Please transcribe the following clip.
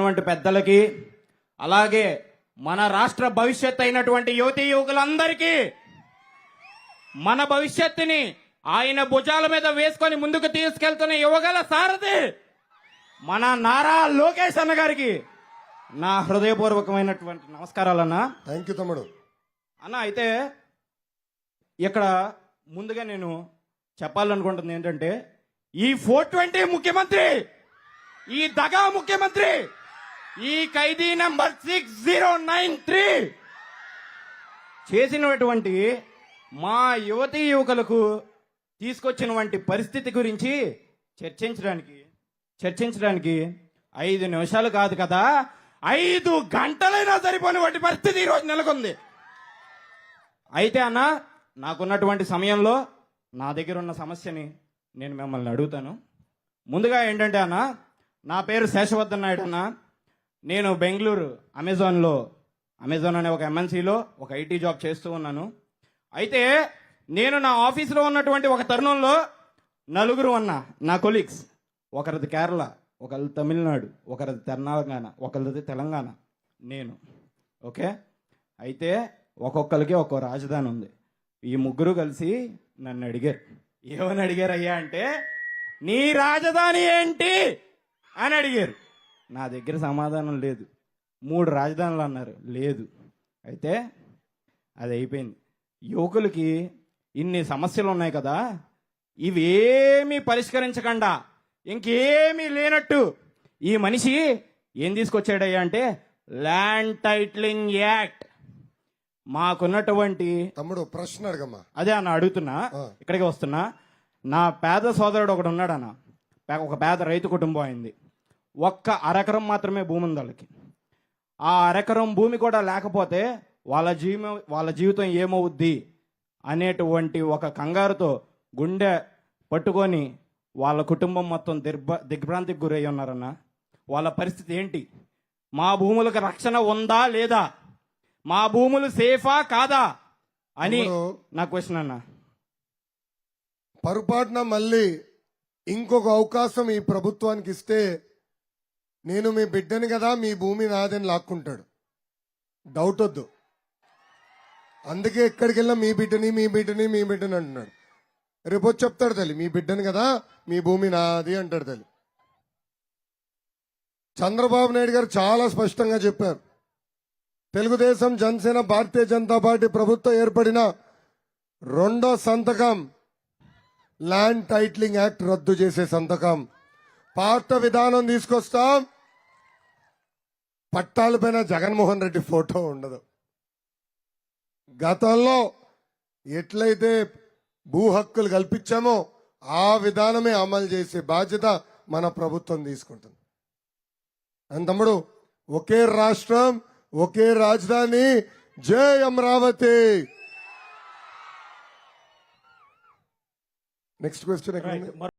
పెద్దలకి అలాగే మన రాష్ట్ర భవిష్యత్ అయినటువంటి యువతీ యువకులందరికీ మన భవిష్యత్తుని ఆయన భుజాల మీద వేసుకొని ముందుకు తీసుకెళ్తున్న యువగల సారథి మన నారా లోకేష్ అన్న గారికి నా హృదయపూర్వకమైనటువంటి నమస్కారాలు అన్న. థ్యాంక్ యూ తమ్ముడు. అన్న అయితే ఇక్కడ ముందుగా నేను చెప్పాలనుకుంటుంది ఏంటంటే ఈ 420 ముఖ్యమంత్రి, ఈ దగా ముఖ్యమంత్రి, ఈ ఖైదీ నంబర్ 6093 చేసినటువంటి మా యువతీ యువకులకు తీసుకొచ్చినటువంటి పరిస్థితి గురించి చర్చించడానికి 5 నిమిషాలు కాదు కదా, 5 గంటలైనా సరిపోయినటువంటి పరిస్థితి ఈరోజు నెలకొంది. అయితే అన్న, నాకున్నటువంటి సమయంలో నా దగ్గర ఉన్న సమస్యని నేను మిమ్మల్ని అడుగుతాను. ముందుగా ఏంటంటే అన్న, నా పేరు శేషవర్ధన్ నాయుడు అన్న. నేను బెంగళూరు అమెజాన్ అనే ఒక ఎంఎన్సీలో ఒక ఐటీ జాబ్ చేస్తూ ఉన్నాను. అయితే నేను నా ఆఫీసులో ఉన్నటువంటి ఒక తరుణంలో నలుగురు నా కొలీగ్స్, ఒకరిది కేరళ, ఒకరిది తమిళనాడు, ఒకరిది తెలంగాణ, ఒకరిది తెలంగాణ, నేను. ఓకే, అయితే ఒక్కొక్కరికి ఒక్కో రాజధాని ఉంది. ఈ ముగ్గురు కలిసి నన్ను అడిగారు. ఏమని అడిగారు అయ్యా అంటే, నీ రాజధాని ఏంటి అని అడిగారు. నా దగ్గర సమాధానం లేదు. 3 రాజధానులు అన్నారు, లేదు. అయితే అది అయిపోయింది. యువకులకి ఇన్ని సమస్యలు ఉన్నాయి కదా, ఇవేమీ పరిష్కరించకుండా ఇంకేమీ లేనట్టు ఈ మనిషి ఏం తీసుకొచ్చాడయ్యా అంటే ల్యాండ్ టైటిలింగ్ యాక్ట్. మాకున్నటువంటి తమ్ముడు ప్రశ్న అడగమ్మా. అదే అన్న అడుగుతున్నా, ఇక్కడికి వస్తున్నా. నా పేద సోదరుడు ఒకడు ఉన్నాడన్న, ఒక పేద రైతు కుటుంబం అయింది. ఒక్క అరెకరం మాత్రమే భూమి ఉంది వాళ్ళకి. ఆ అరెకరం భూమి కూడా లేకపోతే వాళ్ళ జీవితం ఏమవుద్ది అనేటువంటి ఒక కంగారుతో గుండె పట్టుకొని వాళ్ళ కుటుంబం మొత్తం దిగ్భ్రాంతికి గురై ఉన్నారన్న. వాళ్ళ పరిస్థితి ఏంటి? మా భూములకు రక్షణ ఉందా లేదా, మా భూములు సేఫా కాదా అని నా క్వశ్చన్ అన్న. పొరపాటున మళ్ళీ ఇంకొక అవకాశం ఈ ప్రభుత్వానికి ఇస్తే, నేను మీ బిడ్డని కదా, మీ భూమి నాదని లాక్కుంటాడు. డౌట్ వద్దు. అందుకే ఎక్కడికి వెళ్ళినా మీ బిడ్డని అంటున్నాడు. రేపు చెప్తాడు తల్లి, మీ బిడ్డని కదా, మీ భూమి నాది అంటాడు తల్లి. చంద్రబాబు నాయుడు గారు చాలా స్పష్టంగా చెప్పారు. తెలుగుదేశం, జనసేన, భారతీయ జనతా పార్టీ ప్రభుత్వం ఏర్పడిన 2వ సంతకం ల్యాండ్ టైటిలింగ్ యాక్ట్ రద్దు చేసే సంతకం. పాత విధానం తీసుకొస్తాం. పట్టాలపైన జగన్మోహన్ రెడ్డి ఫోటో ఉండదు. గతంలో ఎట్లయితే భూ హక్కులు కల్పించామో ఆ విధానమే అమలు చేసే బాధ్యత మన ప్రభుత్వం తీసుకుంటుంది. తమ్ముడు, ఒకే రాష్ట్రం, ఒకే రాజధాని, జై అమరావతి. Next question.